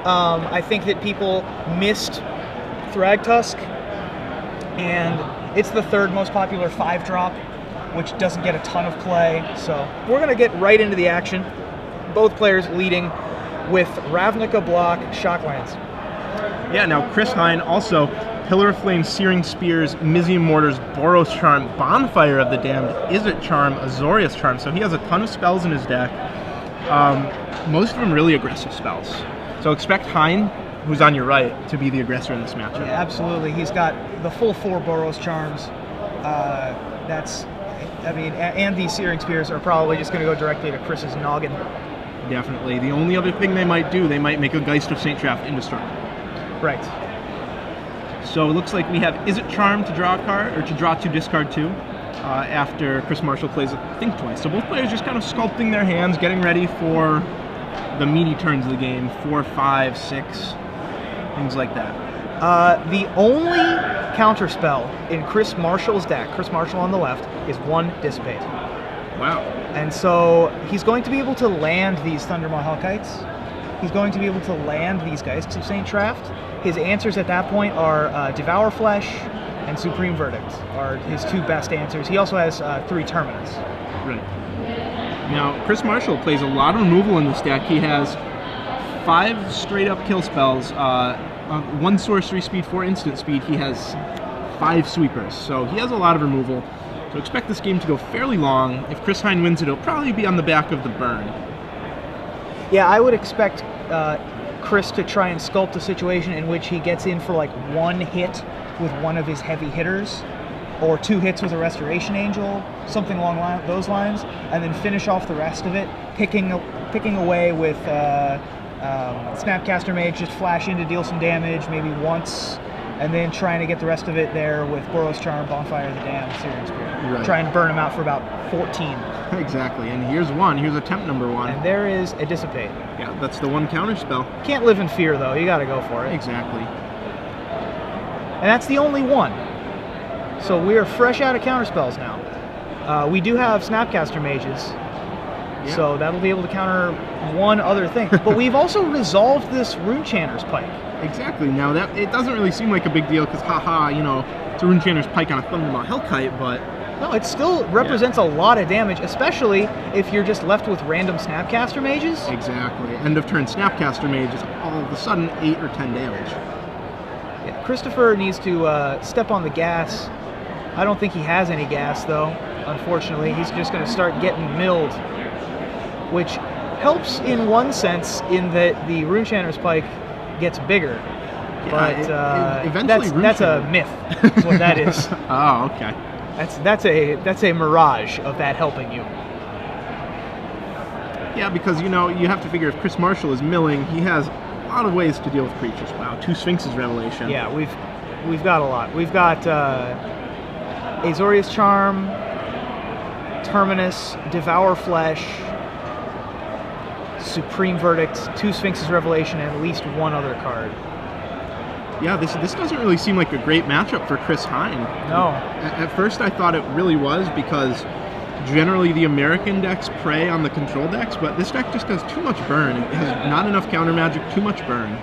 I think that people missed Thragtusk, and it's the third most popular 5-drop, which doesn't get a ton of play. So we're going to get right into the action. Both players leading with Ravnica block Shocklands. Yeah, now Chris Hein also Pillar of Flame, Searing Spears, Mizium Mortars, Boros Charm, Bonfire of the Damned, Izzet Charm, Azorius Charm. So he has a ton of spells in his deck. Most of them really aggressive spells. So expect Hein, who's on your right, to be the aggressor in this matchup. Yeah, absolutely. He's got the full 4 Boros Charms. And these Searing Spears are probably just going to go directly to Chris's noggin. Definitely. The only other thing they might do, they might make a Geist of St. Traft indestructible. Right. So it looks like we have Izzet Charm to draw a card, or to draw 2, discard 2, after Chris Marshall plays, I think, twice. So both players just kind of sculpting their hands, getting ready for the meaty turns of the game, 4, 5, 6, things like that. The only counterspell in Chris Marshall's deck, Chris Marshall on the left, is 1 Dissipate. Wow. And so he's going to be able to land these Thundermaw Hellkites. He's going to be able to land these Geists of St. Traft. His answers at that point are Devour Flesh and Supreme Verdict are his 2 best answers. He also has 3 Terminus. Right. Now, Chris Marshall plays a lot of removal in this deck. He has 5 straight-up kill spells, 1 sorcery speed, 4 instant speed. He has 5 sweepers, so he has a lot of removal. So expect this game to go fairly long. If Chris Hein wins it, it'll probably be on the back of the burn. Yeah, I would expect Chris to try and sculpt a situation in which he gets in for like 1 hit with one of his heavy hitters, or 2 hits with a Restoration Angel, something along those lines, and then finish off the rest of it, picking away with Snapcaster Mage, just flash in to deal some damage, maybe once, and then trying to get the rest of it there with Boros Charm, Bonfire of the Damned, Searing Spear. Right. Try and burn him out for about 14. Exactly, and here's attempt number 1. And there is a Dissipate. Yeah, that's the 1 counter spell. Can't live in fear, though. You gotta go for it. Exactly. And that's the only one. So we are fresh out of counterspells now. We do have Snapcaster Mages, so that'll be able to counter 1 other thing. But we've also resolved this Runechanter's Pike. Exactly. Now, that it doesn't really seem like a big deal, because haha, it's a Runechanter's Pike on a Thundermaw Hellkite, but... No, it still represents a lot of damage, especially if you're just left with random Snapcaster Mages. Exactly. End of turn Snapcaster Mage is all of a sudden 8 or 10 damage. Yeah, Christopher needs to step on the gas. I don't think he has any gas, though, unfortunately. He's just going to start getting milled, which helps in one sense in that the Runechanter's Pike gets bigger. Yeah, but eventually that's a myth, is what that is. Oh, okay. That's a mirage of that helping you. Yeah, because you have to figure if Chris Marshall is milling, he has a lot of ways to deal with creatures. Wow, 2 Sphinx's Revelation. Yeah, we've got a lot. We've got Azorius Charm, Terminus, Devour Flesh, Supreme Verdict, 2 Sphinx's Revelation, and at least 1 other card. Yeah, this doesn't really seem like a great matchup for Chris Hein. No. At first I thought it really was, because generally the American decks prey on the control decks, but this deck just has too much burn. It has not enough counter magic, too much burn.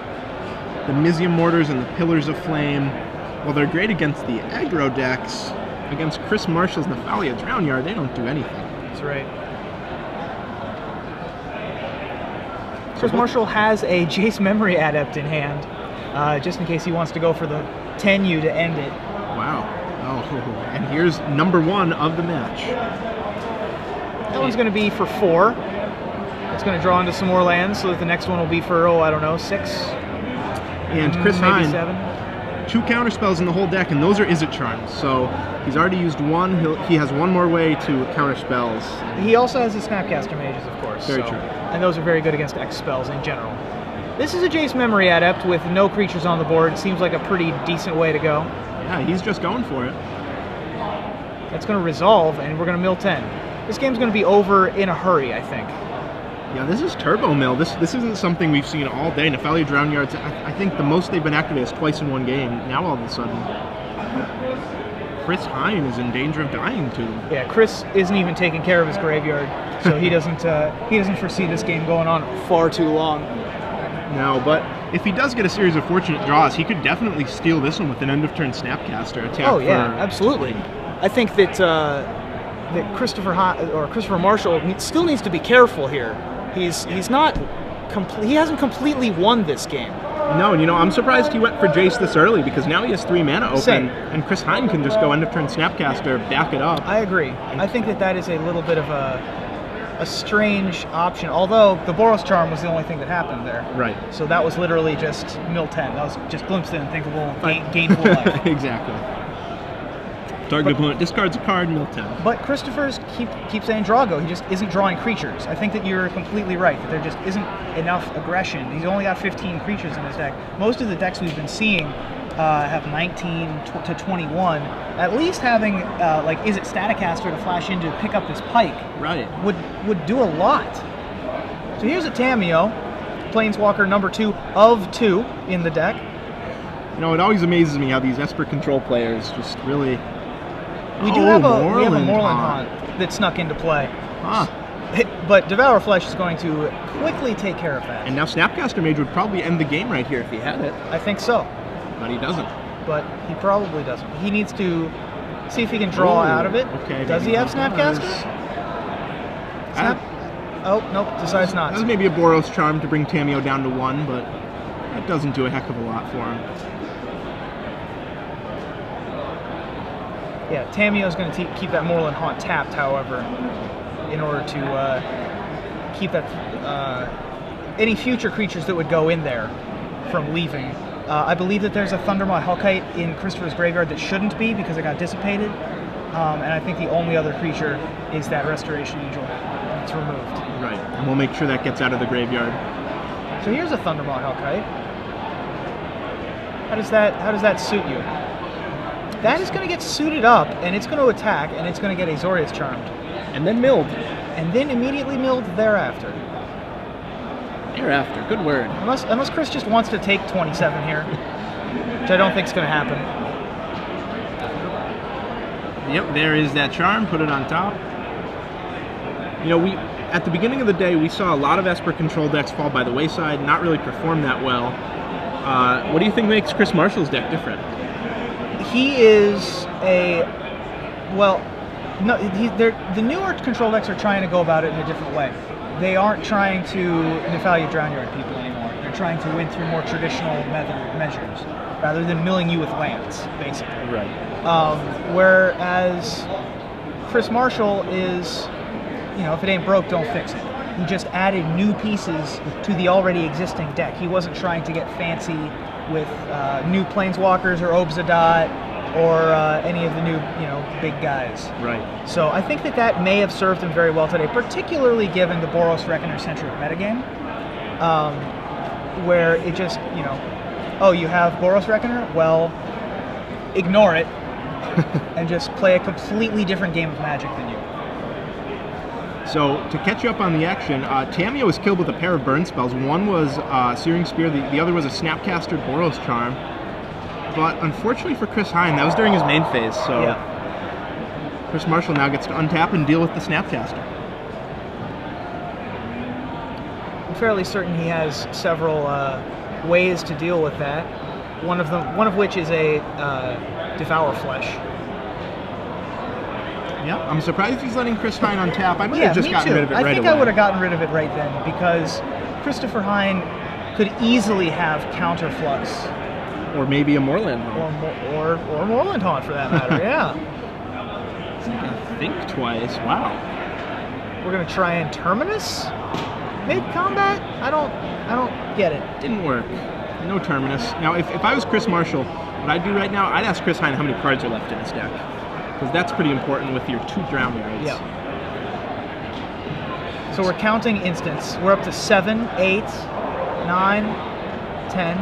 The Mizium Mortars and the Pillars of Flame, while they're great against the aggro decks, against Chris Marshall's Nephalia Drownyard, they don't do anything. That's right. Chris Marshall has a Jace Memory Adept in hand, just in case he wants to go for the 10U to end it. Wow. Oh, and here's number 1 of the match. That one's going to be for 4. It's going to draw into some more lands, so that the next one will be for, 6. And Chris Hein, 7. 2 counterspells in the whole deck, and those are Izzet Charms. So he's already used 1. He has 1 more way to counter spells. He also has the Snapcaster Mages, of course. Very true. And those are very good against X spells in general. This is a Jace Memory Adept with no creatures on the board. It seems like a pretty decent way to go. Yeah, he's just going for it. That's going to resolve, and we're going to mill 10. This game's going to be over in a hurry, I think. Yeah, this is Turbo Mill. This isn't something we've seen all day. Nephalia Drownyards, I think the most they've been activated is twice in one game. Now all of a sudden, Chris Hein is in danger of dying too. Yeah, Chris isn't even taking care of his graveyard, so he doesn't foresee this game going on far too long. No, but if he does get a series of fortunate draws, he could definitely steal this one with an end-of-turn Snapcaster attack. Oh yeah, absolutely. I think that that Christopher Marshall still needs to be careful here. He's not he hasn't completely won this game. No, and I'm surprised he went for Jace this early, because now he has 3 mana open, Same. and Chris Hein can just go end-of-turn Snapcaster, back it up. I agree. I think that is a little bit of a strange option, although the Boros Charm was the only thing that happened there. Right. So that was literally just mill 10. That was just glimpsed in unthinkable gainful life. Exactly. Target opponent discards a card, mill 10. But Christopher's keep saying Drago. He just isn't drawing creatures. I think that you're completely right, that there just isn't enough aggression. He's only got 15 creatures in his deck. Most of the decks we've been seeing have 19 to 21. At least having, is it Staticaster to flash in to pick up this Pike Right. would do a lot. So here's a Tamiyo, Planeswalker number 2 of 2 in the deck. It always amazes me how these Esper control players just really... We have a Moorland Haunt that snuck into play. Huh. But Devour Flesh is going to quickly take care of that. And now Snapcaster Mage would probably end the game right here if he had it. I think so. But he doesn't. But he probably doesn't. He needs to see if he can draw out of it. Okay. Does he have Snapcaster? Oh, nope, decides not. That was maybe a Boros Charm to bring Tamiyo down to 1, but that doesn't do a heck of a lot for him. Yeah, Tamiyo's going to keep that Moorland Haunt tapped, however, in order to keep that any future creatures that would go in there from leaving. I believe that there's a Thundermaw Hellkite in Christopher's graveyard that shouldn't be because it got dissipated. And I think the only other creature is that Restoration Angel that's removed. Right, and we'll make sure that gets out of the graveyard. So here's a Thundermaw Hellkite. How does that suit you? That is going to get suited up, and it's going to attack, and it's going to get Azorius Charmed. And then milled. And then immediately milled thereafter. Thereafter, good word. Unless Chris just wants to take 27 here, which I don't think is going to happen. Yep, there is that charm. Put it on top. At the beginning of the day, we saw a lot of Esper control decks fall by the wayside, not really perform that well. What do you think makes Chris Marshall's deck different? He is the newer control decks are trying to go about it in a different way. They aren't trying to Nephalia Drownyard people anymore. They're trying to win through more traditional measures, rather than milling you with lands, basically. Right. Whereas Chris Marshall is, if it ain't broke, don't fix it. He just added new pieces to the already existing deck. He wasn't trying to get fancy with new Planeswalkers or Obsidian or any of the new, big guys. Right. So I think that may have served him very well today, particularly given the Boros Reckoner-centric metagame, where it just, oh, you have Boros Reckoner? Well, ignore it and just play a completely different game of Magic than you. So, to catch you up on the action, Tamiyo was killed with a pair of burn spells. One was Searing Spear, the other was a Snapcaster Boros Charm. But unfortunately for Chris Hein, that was during his main phase, so yeah. Chris Marshall now gets to untap and deal with the Snapcaster. I'm fairly certain he has several ways to deal with that. One of which is a Devour Flesh. Yeah, I'm surprised he's letting Chris Hein untap. I might have just gotten rid of it right away. I think I would have gotten rid of it right then, because Christopher Hein could easily have Counterflux. Or maybe a Moorland Haunt. Or Moorland Haunt, for that matter, yeah. Think twice, wow. We're going to try and Terminus mid-combat? I don't get it. Didn't work. No Terminus. Now, if I was Chris Marshall, what I'd do right now, I'd ask Chris Hein how many cards are left in his deck. Because that's pretty important with your 2 Drownyards. Yeah. So we're counting instants. We're up to 7, 8, 9, 10,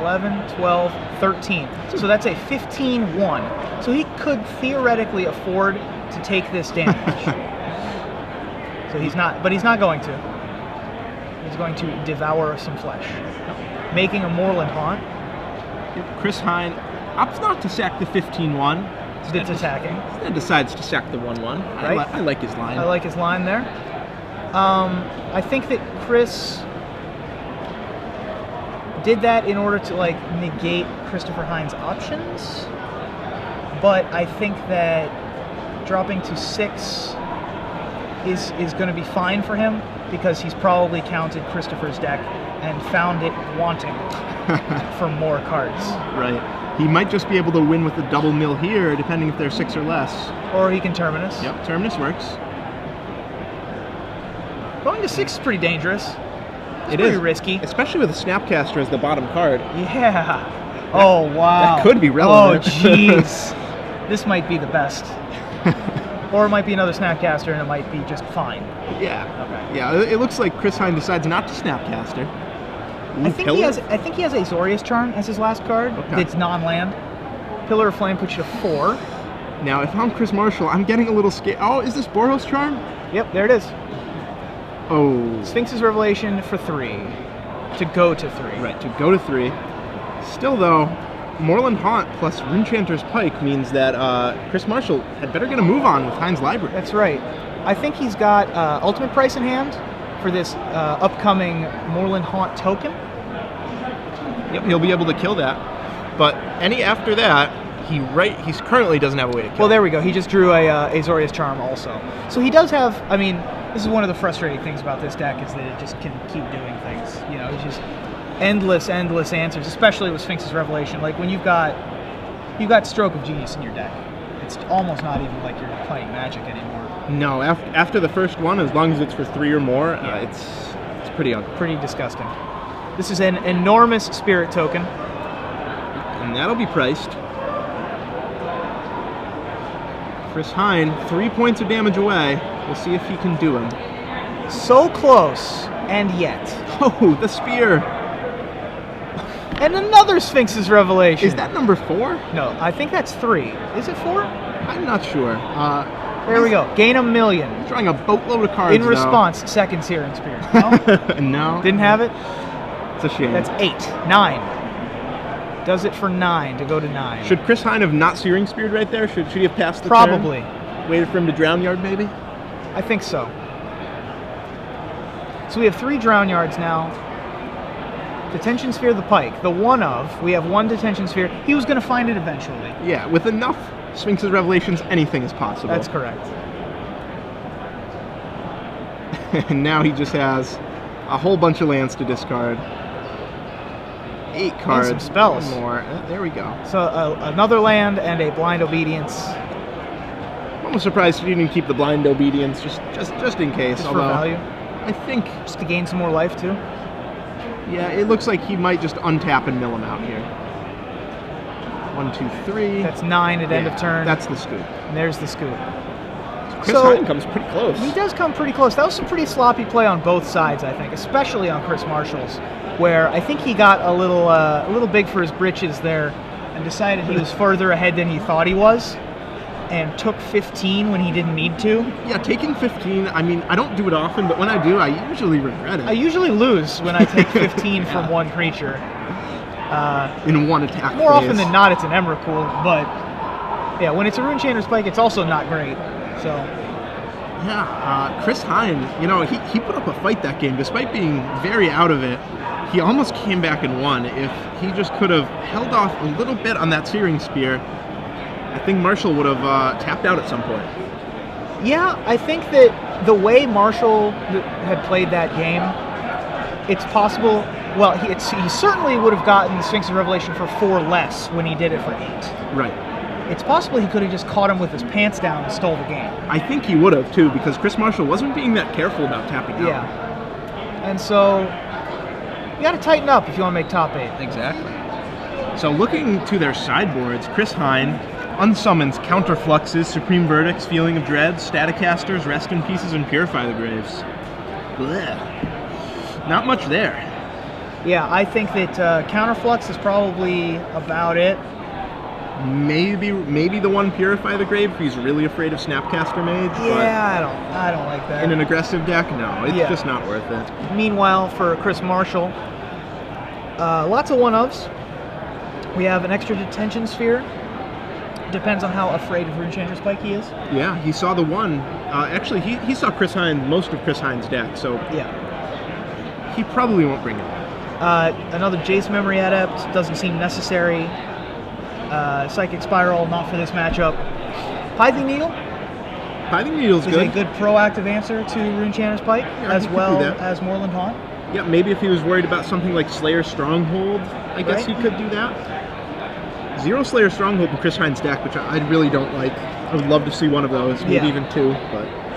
11, 12, 13. So that's a 15-1. So he could theoretically afford to take this damage. So he's not going to. He's going to devour some flesh. Making a Moorland Haunt. Chris Hein opts not to sack the 15-1. It's attacking. Then decides to sack the 1-1. Right? I like his line. I like his line there. I think that Chris did that in order to like negate Christopher Hines' options, but I think that dropping to 6 is going to be fine for him because he's probably counted Christopher's deck and found it wanting for more cards. Right. He might just be able to win with a double mill here, depending if they're 6 or less. Or he can Terminus. Yep, Terminus works. Going to 6 is pretty dangerous. It pretty is risky. Especially with a Snapcaster as the bottom card. Yeah. Oh, wow. That could be relevant. Oh, jeez. This might be the best. Or it might be another Snapcaster and it might be just fine. Yeah. Okay. Yeah, it looks like Chris Hein decides not to Snapcaster. I think he has Azorius Charm as his last card. Okay. It's non-land. Pillar of Flame puts you to 4. Now, if I'm Chris Marshall, I'm getting a little scared. Oh, is this Boros Charm? Yep, there it is. Oh. Sphinx's Revelation for 3. To go to 3. Right, to go to 3. Still, though, Moorland Haunt plus Runechanter's Pike means that Chris Marshall had better get a move on with Heinz Library. That's right. I think he's got Ultimate Price in hand for this upcoming Moorland Haunt token. Yep, he'll be able to kill that. But any after that, he currently doesn't have a way to kill. Well, there we go. He just drew a Azorius Charm also. So he does have, I mean, this is one of the frustrating things about this deck is that it just can keep doing things. You know, it's just endless answers, especially with Sphinx's Revelation. Like when you've got Stroke of Genius in your deck, it's almost not even like you're playing Magic anymore. No, after the first one, as long as it's for 3 or more, Yeah. it's pretty ugly. Pretty disgusting. This is an enormous Spirit token. And that'll be priced. Chris Hein, 3 points of damage away. We'll see if he can do him. So close, and yet. Oh, the spear. And another Sphinx's Revelation. Is that number 4? No, I think that's 3. Is it 4? I'm not sure. There we go. Gain 1,000,000. Drawing a boatload of cards, In response, second Searing Spear. No? No. Didn't have it? It's a shame. That's 8. 9. Does it for 9 to go to 9. Should Chris Hein have not Searing Speared right there? Should he have passed the Probably. turn? Waited for him to Drown Yard, maybe? I think so. So we have 3 Drown Yards now. Detention Sphere, the Pike. The one of. We have 1 Detention Sphere. He was going to find it eventually. Yeah, with enough Sphinx's Revelations, anything is possible. That's correct. And now he just has a whole bunch of lands to discard. 8 cards. some spells. One more. There we go. So another land and a Blind Obedience. I'm almost surprised he didn't keep the Blind Obedience just in case. Just for value. I think, Just to gain some more life too. yeah, it looks like he might just untap and mill him out here. 1, 2, 3. That's 9 at end of turn. That's the scoop. And there's the scoop. Chris Hein comes pretty close. He does come pretty close. That was some pretty sloppy play on both sides, I think, especially on Chris Marshall's, where I think he got a little big for his britches there and decided he was further ahead than he thought he was and took 15 when he didn't need to. Yeah, taking 15, I mean, I don't do it often, but when I do, I usually regret it. I usually lose when I take 15 from one creature. In one attack More phase. often than not, it's an Emrakul, but yeah, when it's a Runechanter's Pike, it's also not great. So Yeah, Chris Hein, you know, he put up a fight that game. Despite being very out of it, he almost came back and won. If he just could have held off a little bit on that Searing Spear, I think Marshall would have tapped out at some point. yeah, I think that the way Marshall had played that game, it's possible. Well, he certainly would have gotten the Sphinx of Revelation for 4 less when he did it for 8. Right. It's possible he could have just caught him with his pants down and stole the game. I think he would have, too, because Chris Marshall wasn't being that careful about tapping out. Yeah. And so you got to tighten up if you want to make top 8. Exactly. So looking to their sideboards, Chris Hein unsummons Counterfluxes, Supreme Verdicts, Feeling of Dread, Staticasters, Rest in Pieces, and Purify the Graves. Blech. Not much there. Yeah, I think that Counterflux is probably about it. Maybe the one Purify the Grave if he's really afraid of Snapcaster Mage. Yeah, I don't like But that. in an aggressive deck, no, it's Yeah. just not worth it. Meanwhile, for Chris Marshall, lots of one-ofs. We have an extra Detention Sphere. Depends on how afraid of Runechanter's Pike he is. Yeah, he saw the one. Actually, he saw Chris Hein, most of Chris Hein's deck, so Yeah. he probably won't bring it. Another Jace Memory Adept doesn't seem necessary. Psychic Spiral, not for this matchup. Pithing Needle Pithing Needle's is good. a good proactive answer to Runechanter's Pike, as he could well do that. as Moorland Haunt. Yeah, maybe if he was worried about something like Slayer Stronghold, I guess Right. he could do that. Zero Slayer Stronghold in Chris Hines' deck, which I really don't like. I would love to see one of those, maybe Yeah. even two,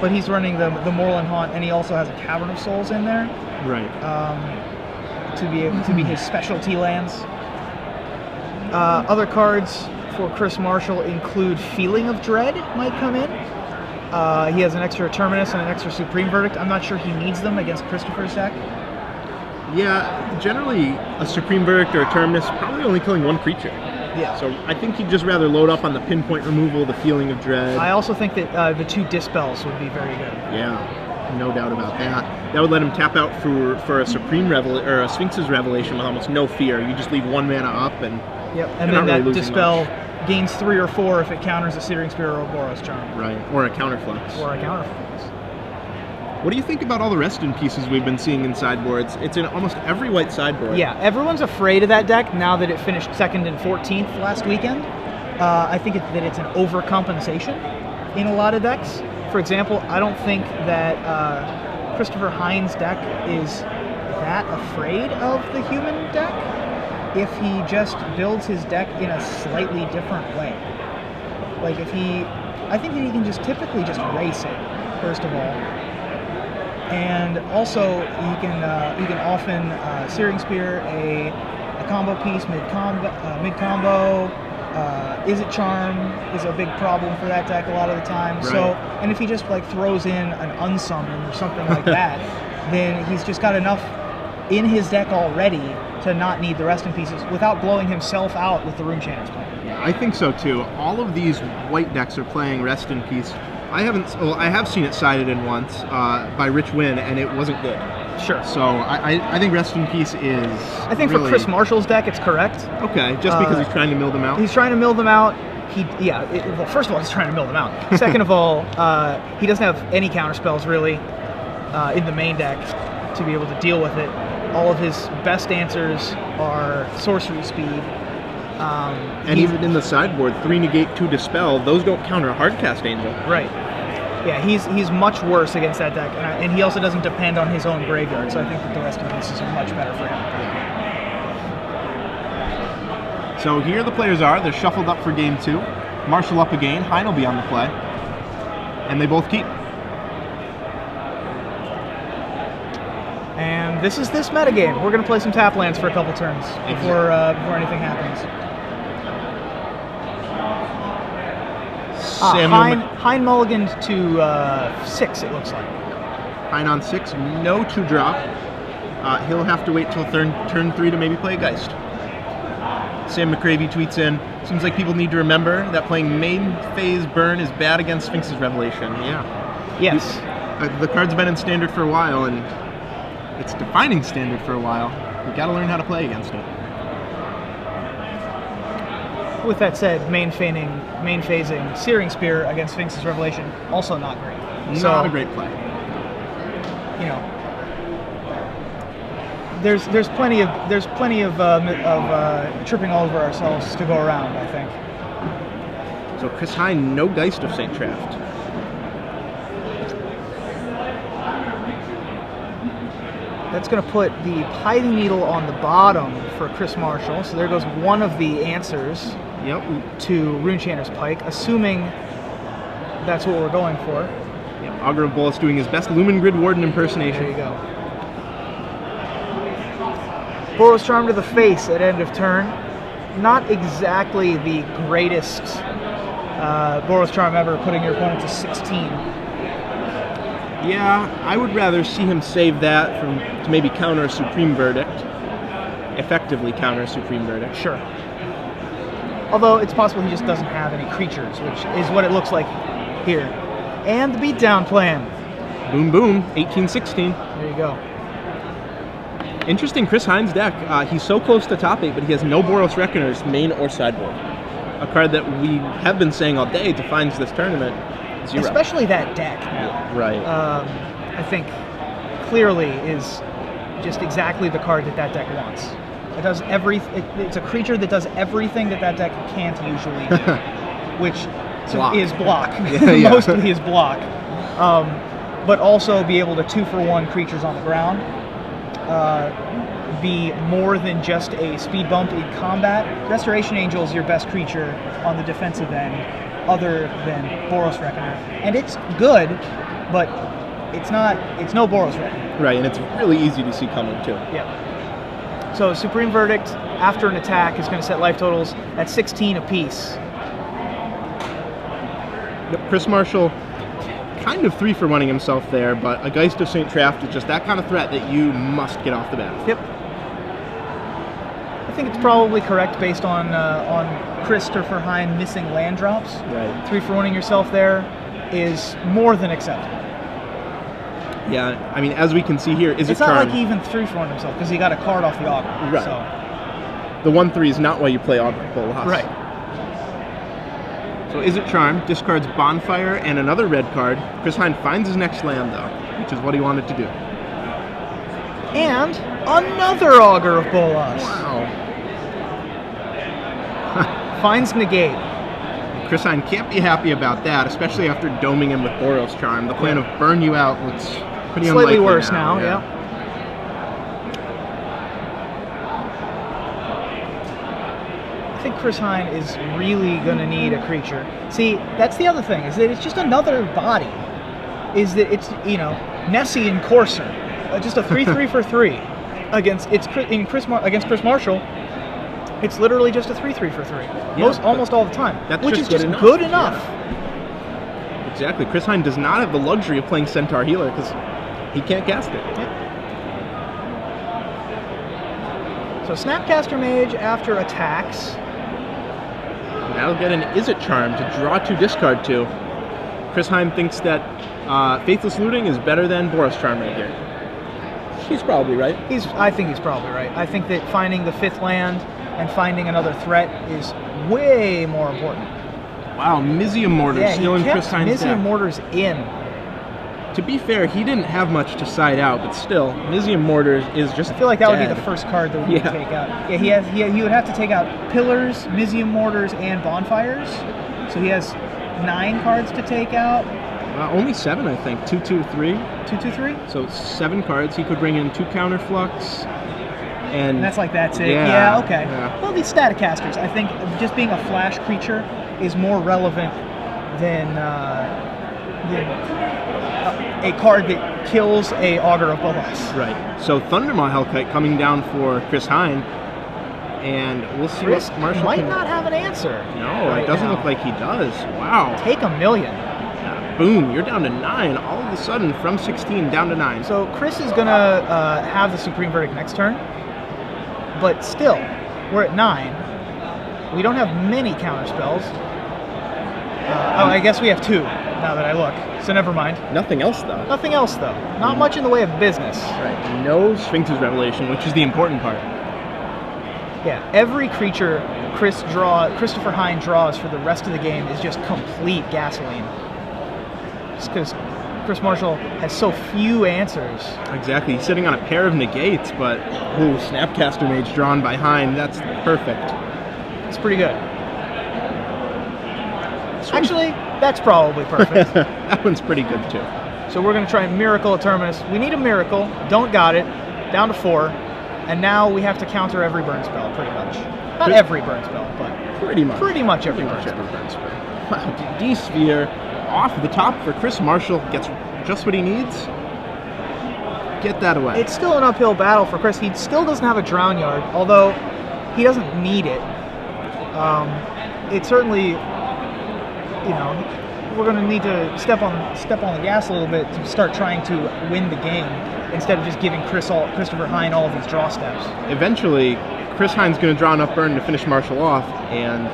But he's running the Moorland Haunt, and he also has a Cavern of Souls in there right. to be his specialty lands. Other cards for Chris Marshall include Feeling of Dread might come in. He has an extra Terminus and an extra Supreme Verdict. I'm not sure he needs them against Christopher's deck. Yeah, generally a Supreme Verdict or a Terminus probably only killing one creature. Yeah. So I think he'd just rather load up on the Pinpoint Removal, the Feeling of Dread. I also think that the 2 Dispels would be very good. Yeah, no doubt about that. That would let him tap out for a Supreme or a Sphinx's Revelation with almost no fear. You just leave 1 mana up and Yep. you're And not then really that losing Dispel much. gains 3 or 4 if it counters a Searing Spear or a Boros Charm. Right, or a Counterflux. Or a Counterflux. What do you think about all the Rest in Pieces we've been seeing in sideboards? It's in almost every white sideboard. Yeah, everyone's afraid of that deck now that it finished 2nd and 14th last weekend. I think that it's an overcompensation in a lot of decks. For example, I don't think that Christopher Hines' deck is that afraid of the human deck if he just builds his deck in a slightly different way. Like I think that he can just typically just race it, first of all. And also, you can often Searing Spear a combo piece mid combo. Is it Charm is a big problem for that deck a lot of the time. Right. So, and if he just like throws in an Unsummon or something like that, then he's just got enough in his deck already to not need the Rest in Pieces without blowing himself out with the Runechanter's Pike. Yeah, I think so too. All of these white decks are playing Rest in Peace. I have seen it sided in once by Rich Wynn, and it wasn't good. Sure. So I think Rest in Peace is. I think really, for Chris Marshall's deck, it's correct. Okay, just because he's trying to mill them out. He's trying to mill them out. Well, first of all, he's trying to mill them out. Second of all, he doesn't have any counter spells really in the main deck to be able to deal with it. All of his best answers are sorcery speed. And even in the sideboard, 3 negate, 2 dispel, those don't counter a hardcast angel. Right. Yeah, he's much worse against that deck, and he also doesn't depend on his own graveyard, so I think that the Rest in Pieces are much better for him. So here the players are. They're shuffled up for game 2. Marshall up again. Hein will be on the play. And they both keep. And this is this metagame. We're going to play some tap lands for a couple turns before anything happens. Hein mulliganed to 6, it looks like. Hein on 6, no 2-drop. He'll have to wait till turn 3 to maybe play a Geist. Sam McCravey tweets in, seems like people need to remember that playing main phase burn is bad against Sphinx's Revelation. Yeah. Yes. The card's been in Standard for a while, and it's defining Standard for a while. We've got to learn how to play against it. With that said, main phasing Searing Spear against Sphinx's Revelation, also not great. Not a great play. You know, there's plenty of tripping all over ourselves to go around, I think. So Chris Hein, no Geist of St. Traft. That's going to put the Pithing Needle on the bottom for Chris Marshall. So there goes one of the answers to Runechanter's Pike, assuming that's what we're going for. Yep. Augur of Bolas doing his best Lumen Grid Warden impersonation. There you go. Boros Charm to the face at end of turn. Not exactly the greatest Boros Charm ever, putting your opponent to 16. Yeah, I would rather see him save that to maybe counter a Supreme Verdict. Effectively counter a Supreme Verdict. Sure. Although it's possible he just doesn't have any creatures, which is what it looks like here. And the beatdown plan. Boom, boom, 18-16. There you go. Interesting Chris Hines' deck. He's so close to top 8, but he has no Boros Reckoners, main or sideboard. A card that we have been saying all day defines this tournament. 0. Especially that deck now. Right. I think clearly is just exactly the card that that deck wants. It does it's a creature that does everything that deck can't usually do, which Block. is block. Yeah. Mostly is block. But also be able to 2-for-1 creatures on the ground. Be more than just a speed bump in combat. Restoration Angel is your best creature on the defensive end, other than Boros Reckoner, and it's good, but it's no Boros Reckoner. Right, and it's really easy to see coming too. Yeah. So Supreme Verdict after an attack is going to set life totals at 16 apiece. Yep, Chris Marshall kind of 3-for-1ing himself there, but a Geist of St. Traft is just that kind of threat that you must get off the bat. Yep. I think it's probably correct based on Christopher Hein missing land drops. Right. 3-for-1ing yourself there is more than acceptable. Yeah, I mean, as we can see here, is It's it not charmed? like he even 3-for-1ed himself because he got a card off the auger. Right. So. The 1/3 is not why you play Augur Bolas. Right. So is it charmed? Discards Bonfire and another red card. Chris Hein finds his next land though, which is what he wanted to do. And another Augur of Bolas. Wow. Finds negate. Chris Hein can't be happy about that, especially after doming him with Boros Charm. The plan of burn you out looks pretty Slightly unlikely worse now. now, yeah. I think Chris Hein is really going to need a creature. See, that's the other thing, is that it's just another body. Is that it's, Nessie and Courser. Just a 3/3 for 3. Against Chris Marshall, it's literally just a 3/3 for 3. Almost all the time. That's which just is good just enough. good enough. Yeah. Exactly. Chris Hein does not have the luxury of playing Centaur Healer because he can't cast it. Yeah. So Snapcaster Mage after attacks. That'll get an Is It Charm to draw 2, discard 2. Chris Hein thinks that Faithless Looting is better than Boros Charm right here. He's probably right. I think he's probably right. I think that finding the 5th land and finding another threat is way more important. Wow, Mizium Mortar still in Chris Hein's deck. Mizium Mortars in. To be fair, he didn't have much to side out, but still, Mizium Mortar is just I feel like that would be dead. the first card that we would take out. Yeah, he would have to take out Pillars, Mizium Mortars, and Bonfires. So he has 9 cards to take out. Only 7, I think. 2, 2, 3. 2, 2, 3? So 7 cards. He could bring in 2 Counterflux. And that's it. Yeah, Okay. Yeah. Well, these Staticasters, I think just being a flash creature is more relevant than a card that kills a Augur of Bolas. Right. So Thundermaw Hellkite coming down for Chris Hein. And we'll see Chris what Marshall might can... not have an answer. No, right it doesn't now. look like he does. Wow. Take $1 million. Boom, you're down to 9 all of a sudden from 16 down to 9. So Chris is gonna have the Supreme Verdict next turn, but still, we're at 9. We don't have many counter spells. I guess we have 2 now that I look. So never mind. Nothing else though. Nothing else though. Not much in the way of business. Right. No Sphinx's Revelation, which is the important part. Yeah, every creature Christopher Hein draws for the rest of the game is just complete gasoline. Just because Chris Marshall has so few answers. Exactly. He's sitting on a pair of negates, but Snapcaster Mage drawn by Hein. That's perfect. It's pretty good. Actually, that's probably perfect. That one's pretty good too. So we're going to try Miracle at Terminus. We need a Miracle. Don't got it. Down to 4. And now we have to counter every burn spell, pretty much. Not every burn spell, but pretty much every burn spell. Wow, D-Sphere off the top for Chris Marshall. Gets just what he needs. Get that away. It's still an uphill battle for Chris. He still doesn't have a Drown Yard, although he doesn't need it. It certainly, we're going to need to step on the gas a little bit to start trying to win the game instead of just giving Christopher Hein all of these draw steps. Eventually, Chris Hein's going to draw enough burn to finish Marshall off, and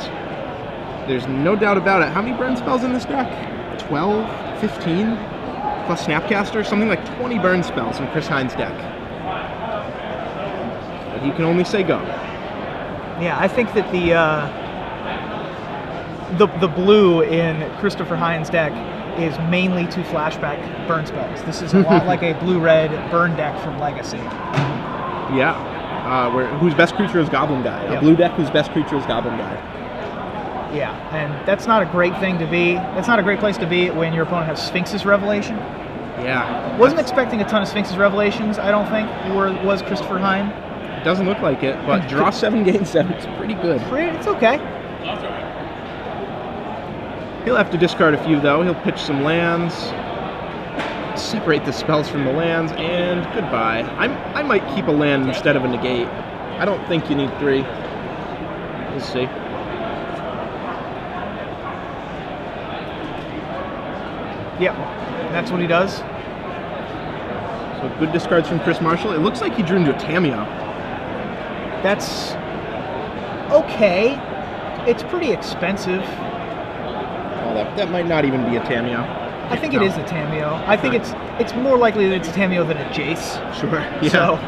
there's no doubt about it. How many burn spells in this deck? 12? 15? Plus Snapcaster? Something like 20 burn spells in Chris Hein's deck. But he can only say go. Yeah, I think that the blue in Christopher Hein's deck is mainly to flashback burn spells. This is a lot like a blue-red burn deck from Legacy. Yeah. Whose best creature is Goblin Guy. Yep. A blue deck whose best creature is Goblin Guy. Yeah, and that's not a great thing to be. That's not a great place to be when your opponent has Sphinx's Revelation. Yeah. Wasn't expecting a ton of Sphinx's Revelations, I don't think, was Christopher Hein. Doesn't look like it, but draw 7, gain 7. It's pretty good. It's okay. He'll have to discard a few, though. He'll pitch some lands, separate the spells from the lands, and goodbye. I might keep a land instead of a negate. I don't think you need 3. We'll see. Yep, that's what he does. So good discards from Chris Marshall. It looks like he drew into a Tamiyo. That's okay. It's pretty expensive. Oh, that might not even be a Tamiyo. I think it is a Tamiyo. I think it's more likely that it's a Tamiyo than a Jace. Sure. Yeah. So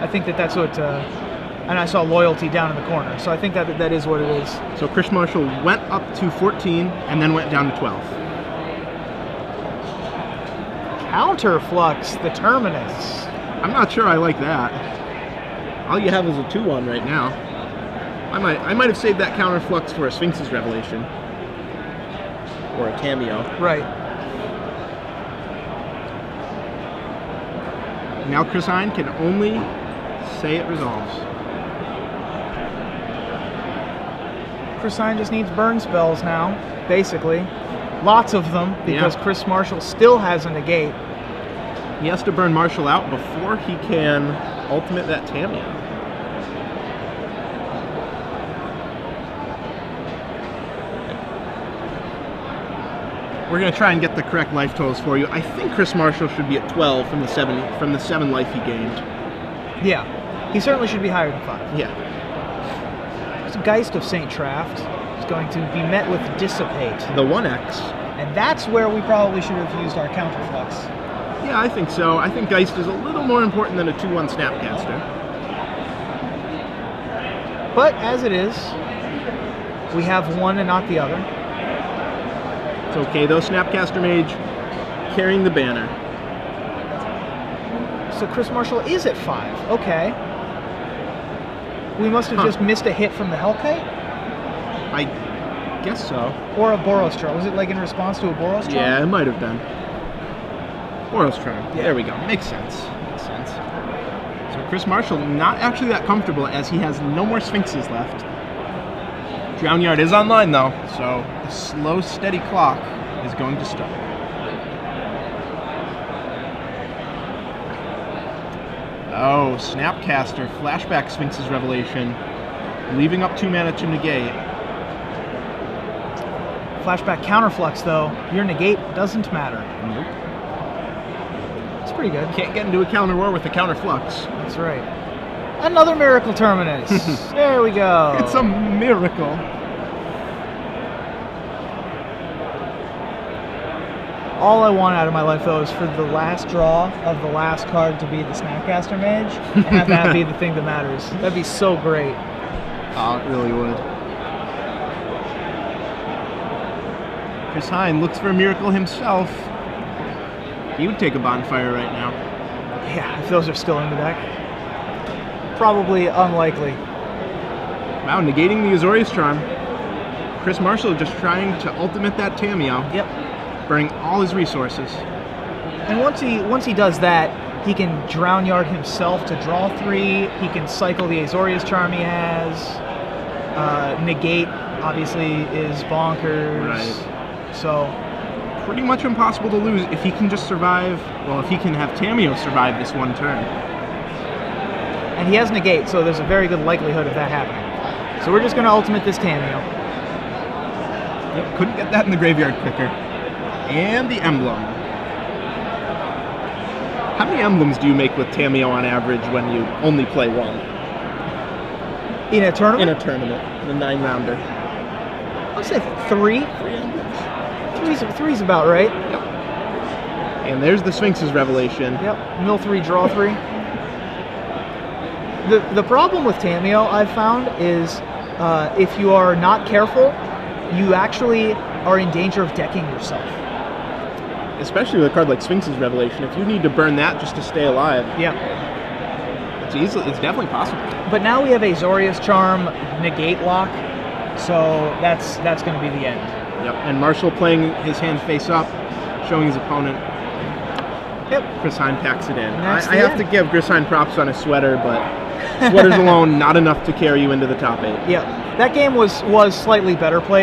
I think that's what. And I saw loyalty down in the corner, so I think that is what it is. So Chris Marshall went up to 14 and then went down to 12. Counterflux, the Terminus. I'm not sure I like that. All you have is a 2/1 right now. I might have saved that Counterflux for a Sphinx's Revelation. Or a Tamiyo. Right. Now Chris Hein can only say it resolves. Chris Hein just needs burn spells now, basically. Lots of them, because Yeah. Chris Marshall still has a negate. He has to burn Marshall out before he can ultimate that Tamiyo. We're going to try and get the correct life totals for you. I think Chris Marshall should be at 12 from the 7 life he gained. Yeah, he certainly should be higher than 5. Yeah. So Geist of St. Traft is going to be met with Dissipate. The 1X. And that's where we probably should have used our Counterflux. Yeah, I think so. I think Geist is a little more important than a 2/1 Snapcaster. But as it is, we have one and not the other. It's okay though, Snapcaster Mage carrying the banner. So Chris Marshall is at 5. Okay. We must have just missed a hit from the Hellkite? I guess so. Or a Boros Charm. Was it like in response to a Boros Charm? Yeah, it might have been. Boros Charm. Yeah. There we go. Makes sense. Makes sense. So Chris Marshall not actually that comfortable as he has no more Sphinxes left. Drown Yard is online though, so the slow, steady clock is going to start. Oh, Snapcaster, Flashback Sphinx's Revelation, leaving up 2 mana to negate. Flashback Counterflux, though, your negate doesn't matter. Nope. It's pretty good. Can't get into a counter war with a Counterflux. That's right. Another Miracle Terminus. There we go. It's a miracle. All I want out of my life, though, is for the last draw of the last card to be the Snapcaster Mage, and have that be the thing that matters. That'd be so great. Oh, it really would. Chris Hein looks for a miracle himself. He would take a bonfire right now. Yeah, if those are still in the deck. Probably unlikely. Wow, negating the Azorius Charm. Chris Marshall just trying to ultimate that Tamiyo. Yep. Burning all his resources. And once he does that, he can Drown Yard himself to draw 3. He can cycle the Azorius Charm he has. Negate, obviously, is bonkers. Right. So Pretty much impossible to lose if he can just survive, well, if he can have Tamiyo survive this one turn. and he has negate, so there's a very good likelihood of that happening. So we're just going to ultimate this Tamiyo. Yep, couldn't get that in the graveyard quicker. And the emblem. How many emblems do you make with Tamiyo on average when you only play one? In a tournament? In a tournament, in a 9-rounder. I'll say 3. 3 emblems. Three's about right. Yep. And there's the Sphinx's Revelation. Yep. Mill 3, draw 3. The problem with Tamiyo, I've found, is if you are not careful, you actually are in danger of decking yourself. especially with a card like Sphinx's Revelation, if you need to burn that just to stay alive, Yeah. it's definitely possible. But now we have a Zoria's Charm negate lock, so that's going to be the end. Yep. And Marshall playing his hand face up, showing his opponent. Yep. Chris Hein packs it in. That's I the have to end. give Chris Hein props on his sweater, but sweaters alone not enough to carry you into the top 8. Yeah. That game was slightly better played.